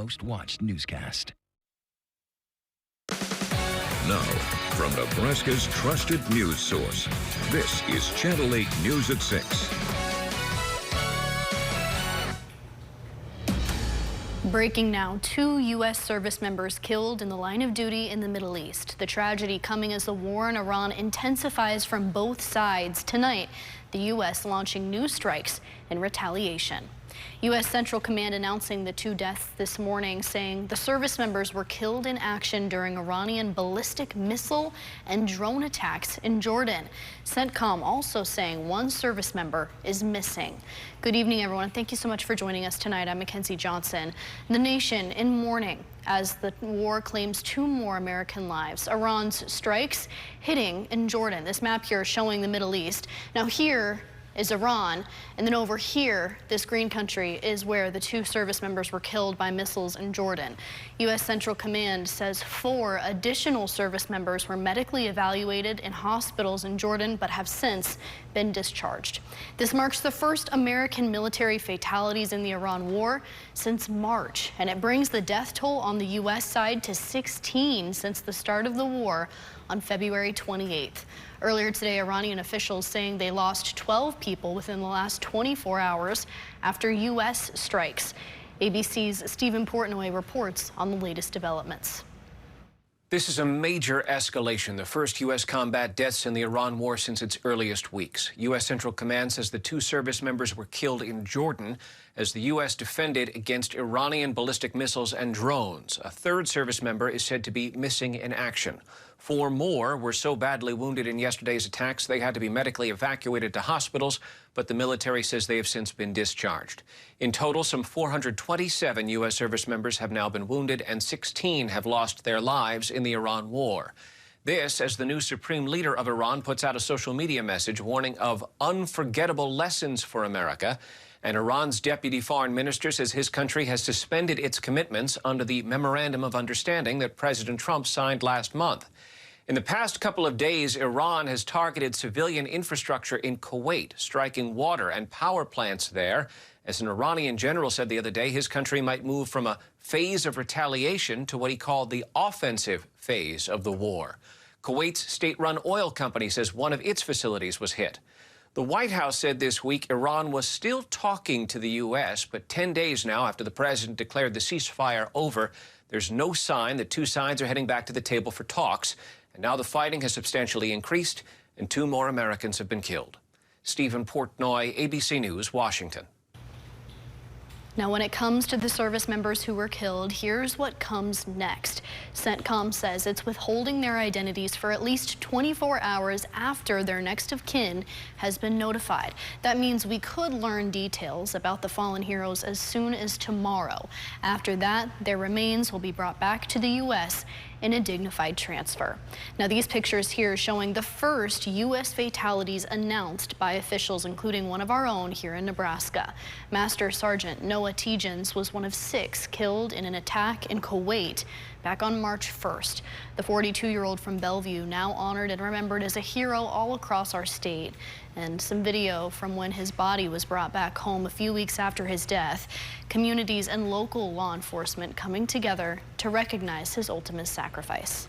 most watched newscast. Now, from Nebraska's trusted news source, this is Channel 8 News at 6. Breaking now, 2 U.S. service members killed in the line of duty in the Middle East. The tragedy coming as the war in Iran intensifies from both sides. Tonight, the U.S. launching new strikes in retaliation. U.S. Central Command announcing the 2 deaths this morning, saying the service members were killed in action during Iranian ballistic missile and drone attacks in Jordan. CENTCOM also saying 1 service member is missing. Good evening, everyone, and thank you so much for joining us tonight. I'm Mackenzie Johnson. The nation in mourning as the war claims 2 more American lives. Iran's strikes hitting in Jordan. This map here showing the Middle East. Now here is Iran, and then over here, this green country, is where the 2 service members were killed by missiles in Jordan. U.S. Central Command says 4 additional service members were medically evaluated in hospitals in Jordan, but have since been discharged. This marks the first American military fatalities in the Iran war since March, and it brings the death toll on the U.S. side to 16 since the start of the war on February 28th. Earlier today, Iranian officials saying they lost 12 people within the last 24 hours after U.S. strikes. ABC's Stephen Portnoy reports on the latest developments. This is a major escalation, the first U.S. combat deaths in the Iran war since its earliest weeks. U.S. Central Command says the 2 service members were killed in Jordan as the U.S. defended against Iranian ballistic missiles and drones. A 3rd service member is said to be missing in action. 4 more were so badly wounded in yesterday's attacks they had to be medically evacuated to hospitals, but the military says they have since been discharged. In total, some 427 U.S. service members have now been wounded and 16 have lost their lives in the Iran war. This, as the new supreme leader of Iran puts out a social media message warning of unforgettable lessons for America. And Iran's deputy foreign minister says his country has suspended its commitments under the Memorandum of Understanding that President Trump signed last month. In the past couple of days, Iran has targeted civilian infrastructure in Kuwait, striking water and power plants there. As an Iranian general said the other day, his country might move from a phase of retaliation to what he called the offensive phase of the war. Kuwait's state-run oil company says one of its facilities was hit. The White House said this week Iran was still talking to the U.S., but 10 days now after the president declared the ceasefire over, there's no sign that 2 sides are heading back to the table for talks. And now the fighting has substantially increased, and 2 more Americans have been killed. Stephen Portnoy, ABC News, Washington. Now, when it comes to the service members who were killed, here's what comes next. CENTCOM says it's withholding their identities for at least 24 hours after their next of kin has been notified. That means we could learn details about the fallen heroes as soon as tomorrow. After that, their remains will be brought back to the U.S. in a dignified transfer. Now, these pictures here showing the first U.S. fatalities announced by officials, including one of our own here in Nebraska. Master Sergeant Noah Tegens was one of 6 killed in an attack in Kuwait back on March 1st. The 42-year-old from Bellevue now honored and remembered as a hero all across our state. And some video from when his body was brought back home a few weeks after his death. Communities and local law enforcement coming together to recognize his ultimate sacrifice.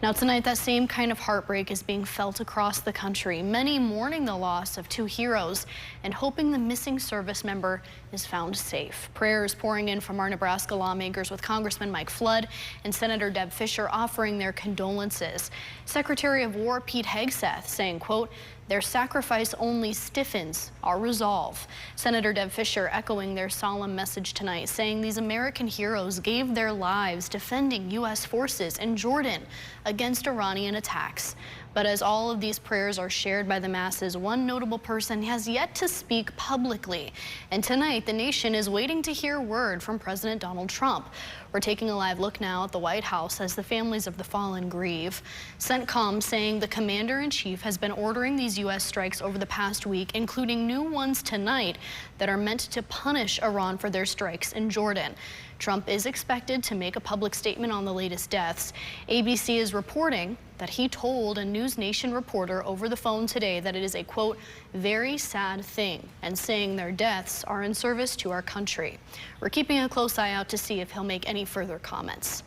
Now tonight, that same kind of heartbreak is being felt across the country. Many mourning the loss of 2 heroes and hoping the missing service member is found safe. Prayers pouring in from our Nebraska lawmakers, with Congressman Mike Flood and Senator Deb Fischer offering their condolences. Secretary of War Pete Hegseth saying, quote, "Their sacrifice only stiffens our resolve." Senator Deb Fischer echoing their solemn message tonight, saying these American heroes gave their lives defending U.S. forces in Jordan against Iranian attacks. But as all of these prayers are shared by the masses, one notable person has yet to speak publicly. And tonight, the nation is waiting to hear word from President Donald Trump. We're taking a live look now at the White House as the families of the fallen grieve. CENTCOM saying the commander-in-chief has been ordering these U.S. strikes over the past week, including new ones tonight that are meant to punish Iran for their strikes in Jordan. Trump is expected to make a public statement on the latest deaths. ABC is reporting that he told a News Nation reporter over the phone today that it is a, quote, very sad thing, and saying their deaths are in service to our country. We're keeping a close eye out to see if he'll make any further comments.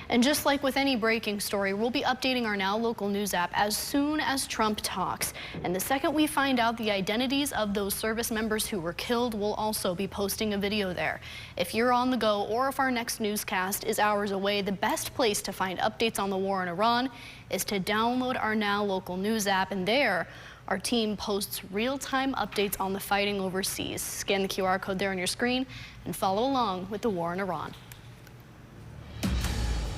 And just like with any breaking story, we'll be updating our Now Local News app as soon as Trump talks. And the second we find out the identities of those service members who were killed, we'll also be posting a video there. If you're on the go or if our next newscast is hours away, the best place to find updates on the war in Iran is to download our Now Local News app, and there our team posts real-time updates on the fighting overseas. Scan the QR code there on your screen and follow along with the war in Iran.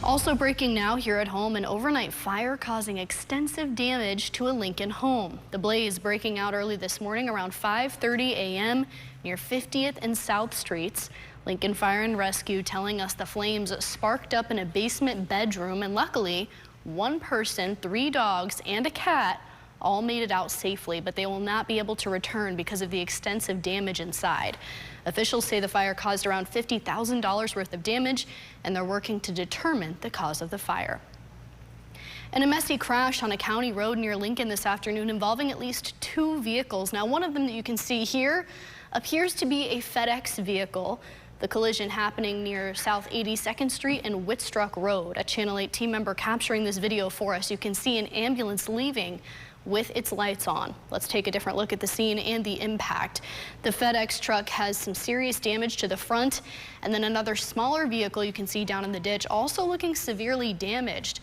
Also breaking now here at home, an overnight fire causing extensive damage to a Lincoln home. The blaze breaking out early this morning around 5:30 a.m. near 50th and South Streets. Lincoln Fire and Rescue telling us the flames sparked up in a basement bedroom, and luckily one person, 3 dogs, and a cat all made it out safely, but they will not be able to return because of the extensive damage inside. Officials say the fire caused around $50,000 worth of damage, and they're working to determine the cause of the fire. And a messy crash on a county road near Lincoln this afternoon involving at least 2 vehicles. Now, one of them that you can see here appears to be a FedEx vehicle. The collision happening near South 82nd Street and Whitstruck Road. A Channel 8 team member capturing this video for us. You can see an ambulance leaving with its lights on. Let's take a different look at the scene and the impact. The FedEx truck has some serious damage to the front, and then another smaller vehicle you can see down in the ditch also looking severely damaged.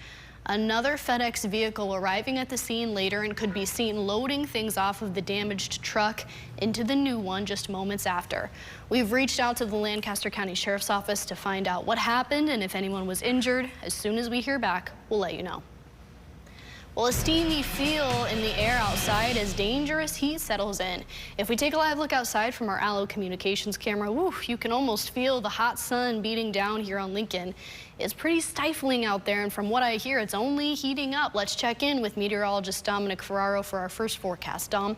Another FedEx vehicle arriving at the scene later and could be seen loading things off of the damaged truck into the new one just moments after. We've reached out to the Lancaster County Sheriff's Office to find out what happened and if anyone was injured. As soon as we hear back, we'll let you know. Well, a steamy feel in the air outside as dangerous heat settles in. If we take a live look outside from our Allo Communications camera, woo, you can almost feel the hot sun beating down here on Lincoln. It's pretty stifling out there, and from what I hear, it's only heating up. Let's check in with meteorologist Dominic Ferraro for our first forecast. Dom?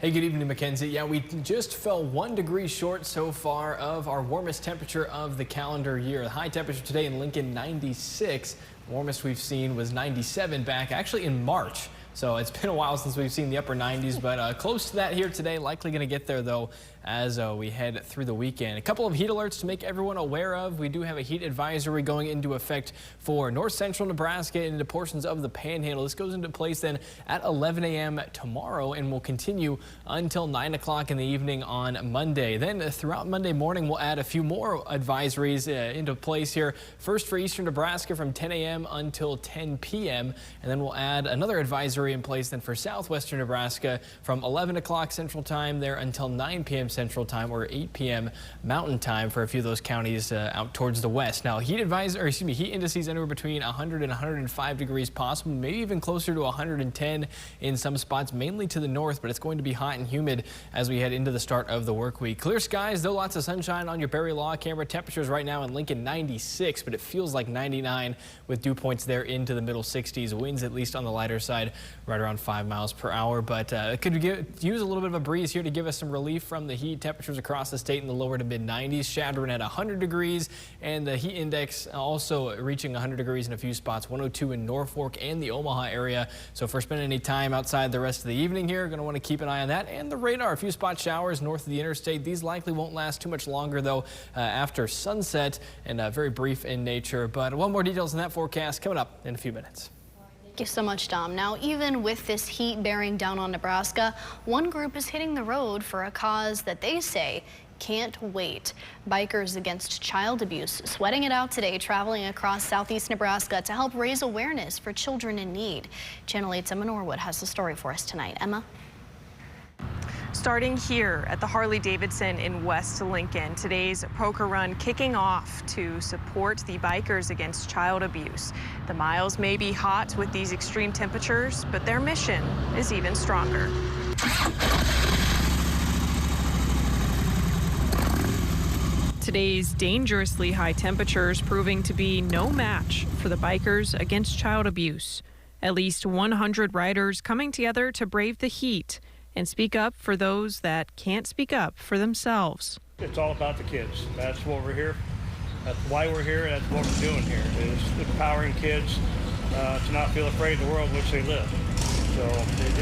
Hey, good evening, Mackenzie. Yeah, we just fell 1 degree short so far of our warmest temperature of the calendar year. The high temperature today in Lincoln, 96. The warmest we've seen was 97 back actually in March. So it's been a while since we've seen the upper 90s, but close to that here today. Likely going to get there, though, as we head through the weekend. A couple of heat alerts to make everyone aware of. We do have a heat advisory going into effect for north central Nebraska and into portions of the Panhandle. This goes into place then at 11 a.m. tomorrow and will continue until 9 o'clock in the evening on Monday. Then throughout Monday morning, we'll add a few more advisories into place here. First for eastern Nebraska from 10 a.m. until 10 p.m. And then we'll add another advisory in place then for southwestern Nebraska from 11 o'clock Central Time there until 9 p.m. Central Time or 8 p.m. Mountain Time for a few of those counties out towards the west. Now, heat indices anywhere between 100 and 105 degrees possible, maybe even closer to 110 in some spots, mainly to the north, but it's going to be hot and humid as we head into the start of the work week. Clear skies, though, lots of sunshine on your Barry Law camera. Temperatures right now in Lincoln 96, but it feels like 99 with dew points there into the middle 60s. Winds at least on the lighter side right around 5 miles per hour, but it could use a little bit of a breeze here to give us some relief from the heat. Temperatures across the state in the lower to mid 90s. Chadron at 100 degrees, and the heat index also reaching 100 degrees in a few spots, 102 in Norfolk and the Omaha area. So if we're spending any time outside the rest of the evening here, going to want to keep an eye on that. And the radar, a few spot showers north of the interstate. These likely won't last too much longer, though, after sunset, and very brief in nature. But one more details on that forecast coming up in a few minutes. Thank you so much, Dom. Now, even with this heat bearing down on Nebraska, one group is hitting the road for a cause that they say can't wait. Bikers Against Child Abuse sweating it out today, traveling across southeast Nebraska to help raise awareness for children in need. Channel 8's Emma Norwood has the story for us tonight. Emma? Starting here at the Harley-Davidson in West Lincoln, today's poker run kicking off to support the Bikers Against Child Abuse. The miles may be hot with these extreme temperatures, but their mission is even stronger. Today's dangerously high temperatures proving to be no match for the Bikers Against Child Abuse. At least 100 riders coming together to brave the heat and speak up for those that can't speak up for themselves. It's all about the kids. That's what we're here. That's why we're here. That's what we're doing here, is empowering kids to not feel afraid of the world in which they live. So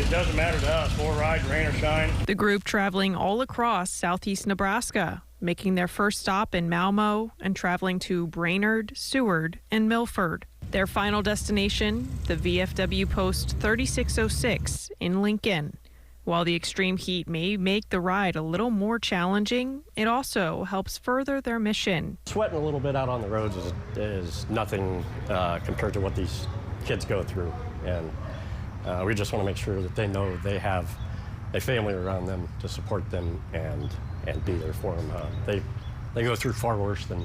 it doesn't matter to us, full ride, rain or shine. The group traveling all across southeast Nebraska, making their first stop in Malmo and traveling to Brainerd, Seward, and Milford. Their final destination, the VFW Post 3606 in Lincoln. While the extreme heat may make the ride a little more challenging, it also helps further their mission. Sweating a little bit out on the roads is nothing compared to what these kids go through. And we just want to make sure that they know they have a family around them to support them and be there for them. They go through far worse than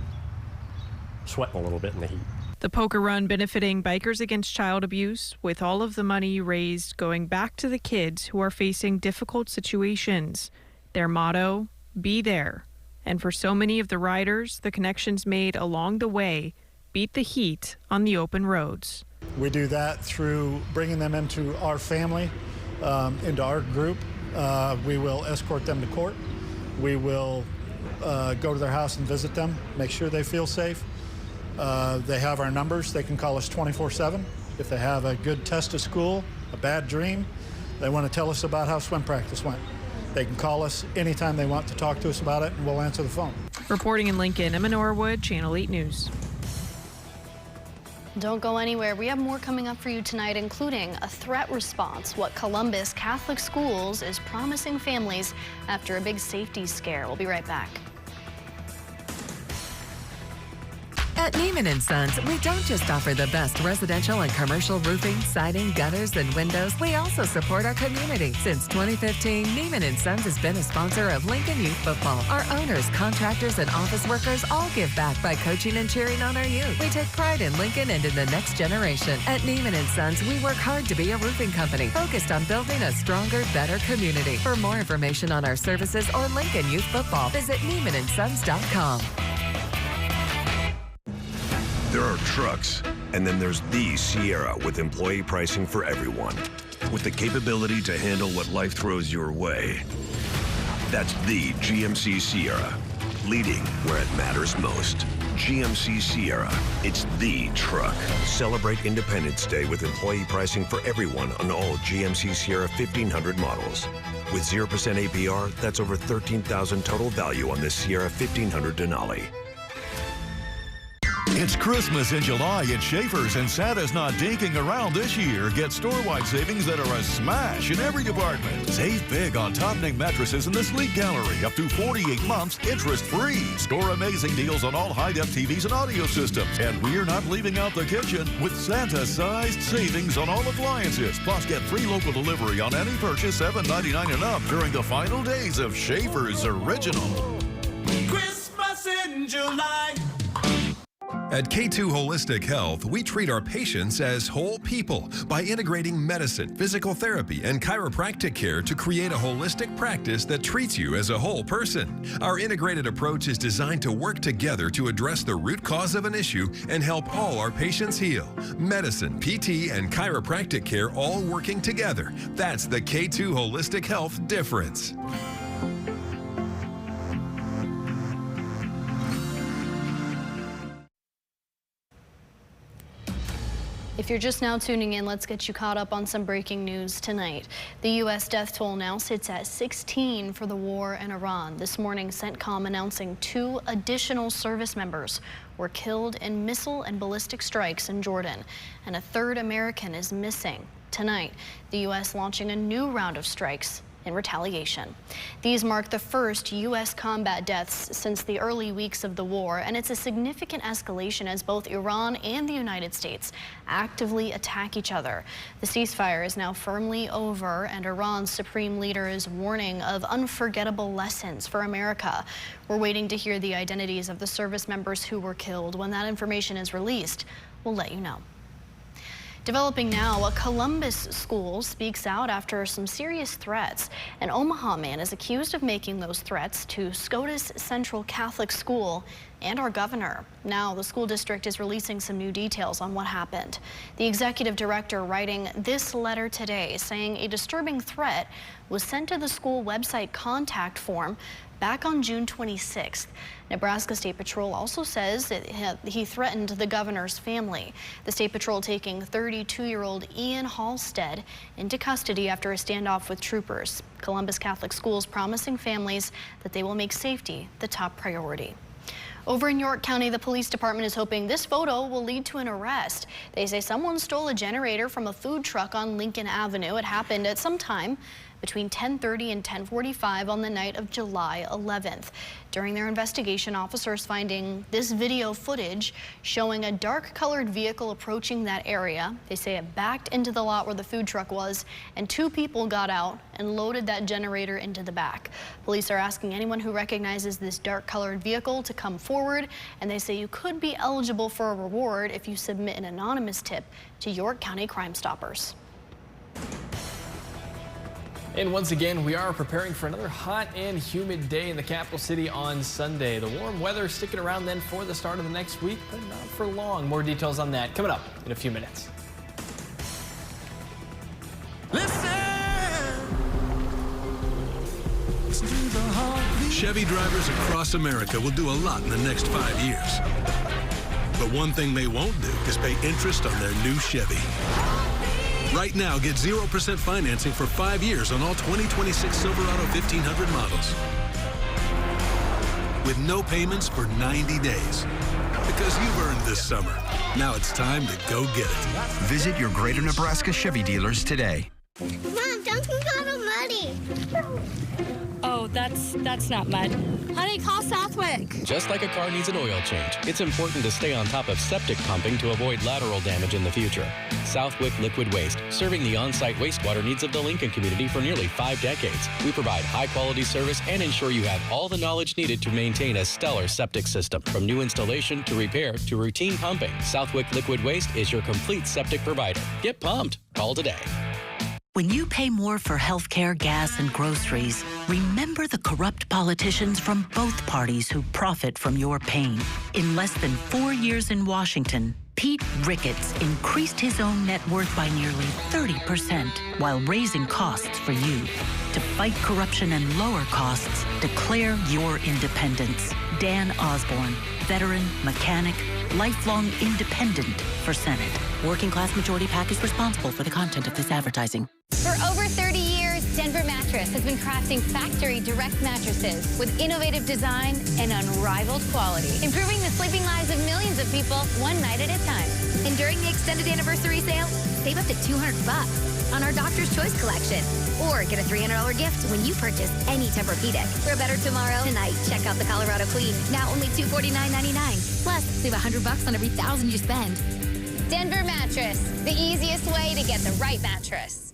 sweating a little bit in the heat. The poker run benefiting Bikers Against Child Abuse, with all of the money raised going back to the kids who are facing difficult situations. Their motto, be there. And for so many of the riders, the connections made along the way beat the heat on the open roads. We do that through bringing them into our family, into our group. We will escort them to court. We will go to their house and visit them, make sure they feel safe. They have our numbers. They can call us 24/7. If they have a good test at school, a bad dream, they want to tell us about how swim practice went. They can call us anytime they want to talk to us about it, and we'll answer the phone. Reporting in Lincoln, Emma Norwood, Channel 8 News. Don't go anywhere. We have more coming up for you tonight, including a threat response, what Columbus Catholic Schools is promising families after a big safety scare. We'll be right back. At Neiman & Sons, we don't just offer the best residential and commercial roofing, siding, gutters, and windows. We also support our community. Since 2015, Neiman & Sons has been a sponsor of Lincoln Youth Football. Our owners, contractors, and office workers all give back by coaching and cheering on our youth. We take pride in Lincoln and in the next generation. At Neiman & Sons, we work hard to be a roofing company focused on building a stronger, better community. For more information on our services or Lincoln Youth Football, visit NeimanandSons.com. There are trucks, and then there's the Sierra with employee pricing for everyone. With the capability to handle what life throws your way. That's the GMC Sierra, leading where it matters most. GMC Sierra, it's the truck. Celebrate Independence Day with employee pricing for everyone on all GMC Sierra 1500 models. With 0% APR, that's over $13,000 total value on this Sierra 1500 Denali. It's Christmas in July at Schaefer's, and Santa's not dinking around this year. Get store-wide savings that are a smash in every department. Save big on top-name mattresses in the Sleep Gallery, up to 48 months interest-free. Score amazing deals on all high-def TVs and audio systems. And we're not leaving out the kitchen with Santa-sized savings on all appliances. Plus, get free local delivery on any purchase $7.99 and up during the final days of Schaefer's Original. Christmas in July. At K2 Holistic Health, we treat our patients as whole people by integrating medicine, physical therapy, and chiropractic care to create a holistic practice that treats you as a whole person. Our integrated approach is designed to work together to address the root cause of an issue and help all our patients heal. Medicine, PT, and chiropractic care all working together. That's the K2 Holistic Health difference. If you're just now tuning in, let's get you caught up on some breaking news tonight. The U.S. death toll now sits at 16 for the war in Iran. This morning, CENTCOM announcing 2 additional service members were killed in missile and ballistic strikes in Jordan, and a 3rd American is missing. Tonight, the U.S. launching a new round of strikes in retaliation. These mark the first U.S. combat deaths since the early weeks of the war, and it's a significant escalation as both Iran and the United States actively attack each other. The ceasefire is now firmly over, and Iran's supreme leader is warning of unforgettable lessons for America. We're waiting to hear the identities of the service members who were killed. When that information is released, we'll let you know. Developing now, a Columbus school speaks out after some serious threats. An Omaha man is accused of making those threats to SCOTUS Central Catholic School and our governor. Now, the school district is releasing some new details on what happened. The executive director writing this letter today saying a disturbing threat was sent to the school website contact form back on June 26th. Nebraska State Patrol also says he threatened the governor's family. The State Patrol taking 32-year-old Ian Halstead into custody after a standoff with troopers. Columbus Catholic Schools promising families that they will make safety the top priority. Over in York County, the police department is hoping this photo will lead to an arrest. They say someone stole a generator from a food truck on Lincoln Avenue. It happened at some time between 10:30 and 10:45 on the night of July 11th. During their investigation, officers finding this video footage showing a dark-colored vehicle approaching that area. They say it backed into the lot where the food truck was, and two people got out and loaded that generator into the back. Police are asking anyone who recognizes this dark-colored vehicle to come forward, and they say you could be eligible for a reward if you submit an anonymous tip to York County Crime Stoppers. And once again, we are preparing for another hot and humid day in the capital city on Sunday. The warm weather sticking around then for the start of the next week, but not for long. More details on that coming up in a few minutes. Chevy drivers across America will do a lot in the next 5 years. But one thing they won't do is pay interest on their new Chevy. Right now, get 0% financing for 5 years on all 2026 Silverado 1500 models. With no payments for 90 days. Because you've earned this summer. Now it's time to go get it. Visit your Greater Nebraska Chevy dealers today. Mom, Duncan got all muddy. Oh, that's not mud. Honey, call Southwick. Just like a car needs an oil change, it's important to stay on top of septic pumping to avoid lateral damage in the future. Southwick Liquid Waste, serving the on-site wastewater needs of the Lincoln community for nearly 5 decades. We provide high-quality service and ensure you have all the knowledge needed to maintain a stellar septic system. From new installation to repair to routine pumping, Southwick Liquid Waste is your complete septic provider. Get pumped. Call today. When you pay more for healthcare, gas, and groceries, remember the corrupt politicians from both parties who profit from your pain. In less than 4 years in Washington, Pete Ricketts increased his own net worth by nearly 30% while raising costs for you. To fight corruption and lower costs, declare your independence. Dan Osborne, veteran, mechanic, lifelong independent for Senate. Working Class Majority PAC is responsible for the content of this advertising. For over 30 years, Denver Mattress has been crafting factory direct mattresses with innovative design and unrivaled quality, improving the sleeping lives of millions of people one night at a time. And during the extended anniversary sale, save up to $200 on our Doctor's Choice collection. Or get a $300 gift when you purchase any Tempur-Pedic. For a better tomorrow tonight, check out the Colorado Queen, now only $249.99. Plus, save $100 on every $1,000 you spend. Denver Mattress, the easiest way to get the right mattress.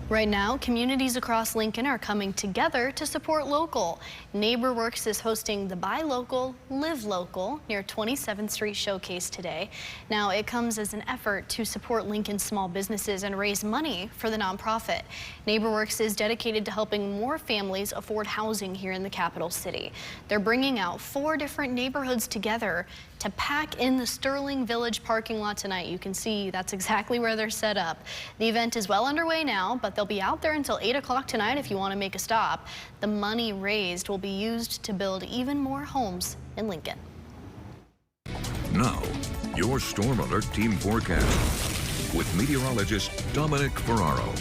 Right now, communities across Lincoln are coming together to support local. NeighborWorks is hosting the Buy Local, Live Local near 27th Street Showcase today. Now, it comes as an effort to support Lincoln's small businesses and raise money for the nonprofit. NeighborWorks is dedicated to helping more families afford housing here in the capital city. They're bringing out 4 different neighborhoods together to pack in the Sterling Village parking lot tonight. You can see that's exactly where they're set up. The event is well underway now, but they'll be out there until 8 o'clock tonight if you want to make a stop. The money raised will be used to build even more homes in Lincoln. Now, your Storm Alert Team Forecast with meteorologist Dominic Ferraro.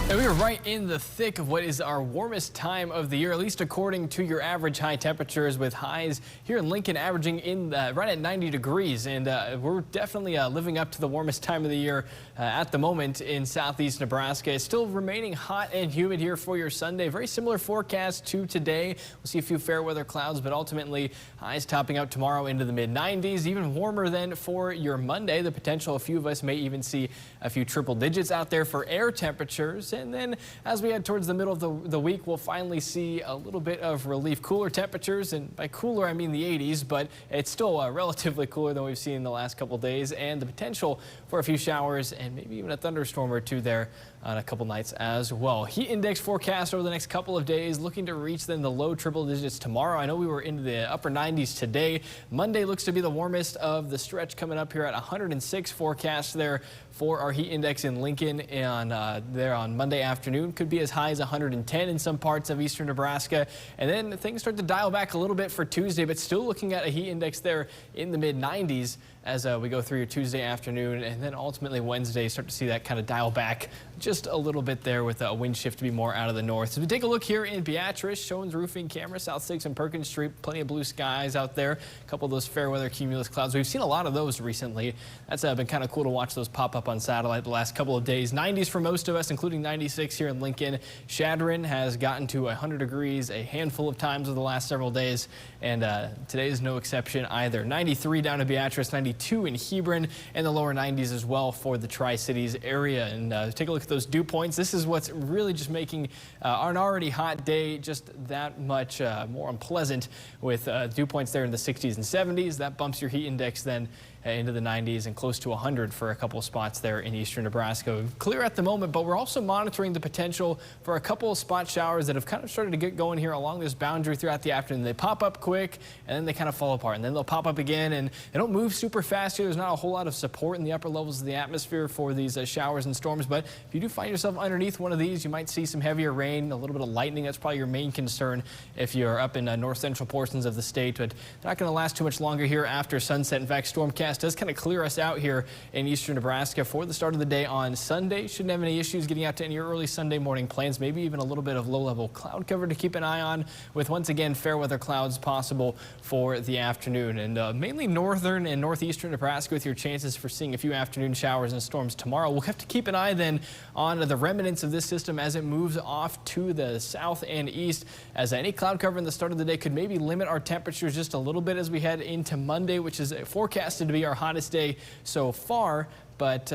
And we are right in the thick of what is our warmest time of the year, at least according to your average high temperatures, with highs here in Lincoln averaging in right at 90 degrees. And we're definitely living up to the warmest time of the year at the moment in southeast Nebraska. It's still remaining hot and humid here for your Sunday. Very similar forecast to today. We'll see a few fair weather clouds, but ultimately highs topping out tomorrow into the mid-90s, even warmer than for your Monday. The potential a few of us may even see a few triple digits out there for air temperatures. And then as we head towards the middle of the week, we'll finally see a little bit of relief. Cooler temperatures, and by cooler I mean the 80s, but it's still relatively cooler than we've seen in the last couple days, and the potential for a few showers and maybe even a thunderstorm or two there on a couple nights as well. Heat index forecast over the next couple of days, looking to reach then the low triple digits tomorrow. I know we were into the upper 90s today. Monday looks to be the warmest of the stretch, coming up here at 106 forecast there for our heat index in Lincoln, and there on Monday afternoon could be as high as 110 in some parts of eastern Nebraska. And then things start to dial back a little bit for Tuesday, but still looking at a heat index there in the mid 90s as we go through your Tuesday afternoon, and then ultimately Wednesday start to see that kind of dial back just a little bit there with a wind shift to be more out of the north. So we take a look here in Beatrice, Shones roofing camera, South 6 and Perkins Street, plenty of blue skies out there, a couple of those fair weather cumulus clouds. We've seen a lot of those recently. That's been kind of cool to watch those pop up on satellite the last couple of days. 90s for most of us, including 96 here in Lincoln. Chadron has gotten to 100 degrees a handful of times over the last several days, and today is no exception either. 93 down in Beatrice, 92 in Hebron, and the lower 90s as well for the Tri-Cities area. And take a look at those dew points. This is what's really just making an already hot day just that much more unpleasant, with dew points there in the 60s and 70s. That bumps your heat index then into the 90s and close to 100 for a couple of spots there in eastern Nebraska. Clear at the moment, but we're also monitoring the potential for a couple of spot showers that have kind of started to get going here along this boundary throughout the afternoon. They pop up quick and then they kind of fall apart, and then they'll pop up again, and they don't move super fast here. There's not a whole lot of support in the upper levels of the atmosphere for these showers and storms, but if you do find yourself underneath one of these, you might see some heavier rain, a little bit of lightning. That's probably your main concern if you're up in north central portions of the state, but they're not going to last too much longer here after sunset. In fact, Stormcast does kind of clear us out here in eastern Nebraska for the start of the day on Sunday. Shouldn't have any issues getting out to any early Sunday morning plans. Maybe even a little bit of low-level cloud cover to keep an eye on, with once again fair weather clouds possible for the afternoon, and mainly northern and northeastern Nebraska with your chances for seeing a few afternoon showers and storms tomorrow. We'll have to keep an eye then on the remnants of this system as it moves off to the south and east, as any cloud cover in the start of the day could maybe limit our temperatures just a little bit as we head into Monday, which is forecasted to be our hottest day so far. But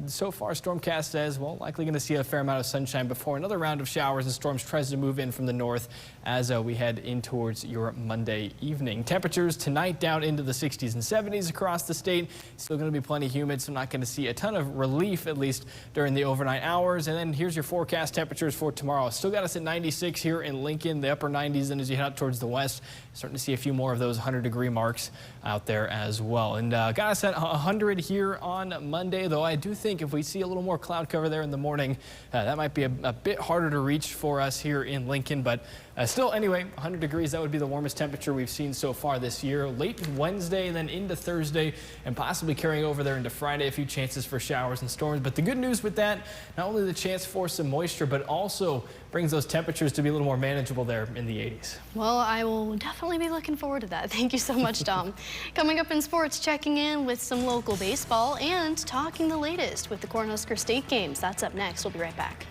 so far, Stormcast says, well, likely going to see a fair amount of sunshine before another round of showers and storms tries to move in from the north as we head in towards your Monday evening. Temperatures tonight down into the 60s and 70s across the state. Still going to be plenty humid, so not going to see a ton of relief, at least during the overnight hours. And then here's your forecast temperatures for tomorrow. Still got us at 96 here in Lincoln, the upper 90s, and as you head out towards the west, starting to see a few more of those 100-degree marks out there as well. And got us at 100 here on Monday, though I do think if we see a little more cloud cover there in the morning, that might be a bit harder to reach for us here in Lincoln. But still, anyway, 100 degrees, that would be the warmest temperature we've seen so far this year. Late Wednesday and then into Thursday, and possibly carrying over there into Friday, a few chances for showers and storms. But the good news with that, not only the chance for some moisture, but also brings those temperatures to be a little more manageable there in the 80s. Well, I will definitely be looking forward to that. Thank you so much, Tom. Coming up in sports, checking in with some local baseball and talking the latest with the Cornhusker State games. That's up next. We'll be right back.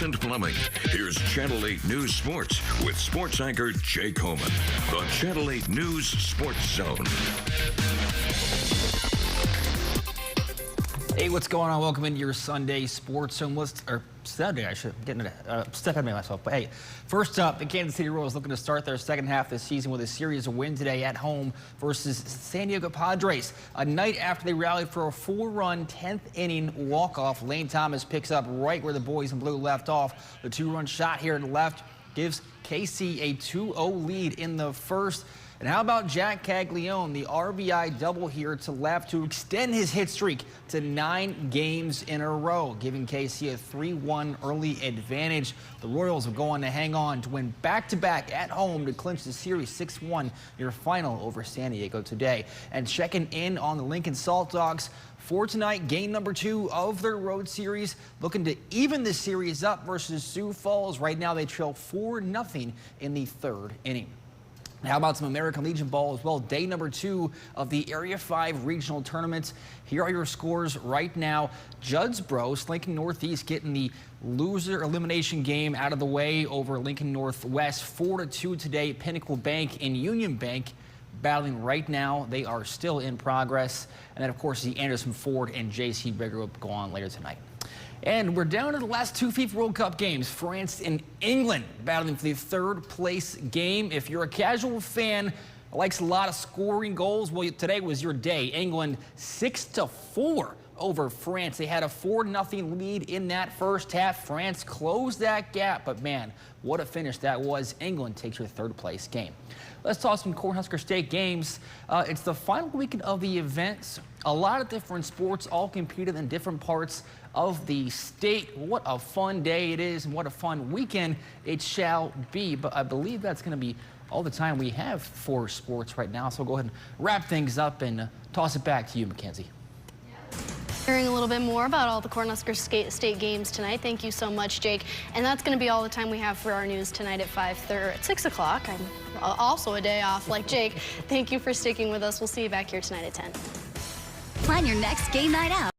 Pipes and Plumbing. Here's Channel 8 News Sports with sports anchor Jake Homan. The Channel 8 News Sports Zone. Hey, what's going on? Welcome into your Sunday Sports Zone list, or Saturday, I should get into step ahead of myself. But hey, first up, the Kansas City Royals looking to start their second half of the season with a series of win today at home versus San Diego Padres. A night after they rallied for a 4-run 10th inning walk-off, Lane Thomas picks up right where the boys in blue left off. The 2-run shot here to the left gives KC a 2-0 lead in the first. And how about Jack Caglione, the RBI double here to left to extend his hit streak to 9 games in a row, giving KC a 3-1 early advantage. The Royals will go on to hang on to win back-to-back at home to clinch the series 6-1 near final over San Diego today. And checking in on the Lincoln Salt Dogs for tonight, game number 2 of their road series, looking to even the series up versus Sioux Falls. Right now they trail 4-0 in the 3rd inning. How about some American Legion ball as well? Day number 2 of the Area 5 regional tournaments. Here are your scores right now. Juddsboro, Lincoln Northeast getting the loser elimination game out of the way over Lincoln Northwest. 4-2 today. Pinnacle Bank and Union Bank battling right now. They are still in progress. And then, of course, the Anderson Ford and J.C. Bigger will go on later tonight. And we're down to the last 2 FIFA World Cup games. France and England battling for the 3rd place game. If you're a casual fan, likes a lot of scoring goals, well, today was your day. England 6-4 over France. They had a 4-0 lead in that first half. France closed that gap, but man, what a finish that was. England takes your 3rd place game. Let's talk some Cornhusker State games. It's the final weekend of the events. A lot of different sports all competed in different parts of the state. What a fun day it is and what a fun weekend it shall be. But I believe that's going to be all the time we have for sports right now. So we'll go ahead and wrap things up and toss it back to you, Mackenzie. Hearing a little bit more about all the Cornhusker State games tonight. Thank you so much, Jake. And that's going to be all the time we have for our news tonight at 6 o'clock. I'm also a day off like Jake. Thank you for sticking with us. We'll see you back here tonight at 10. Plan your next game night out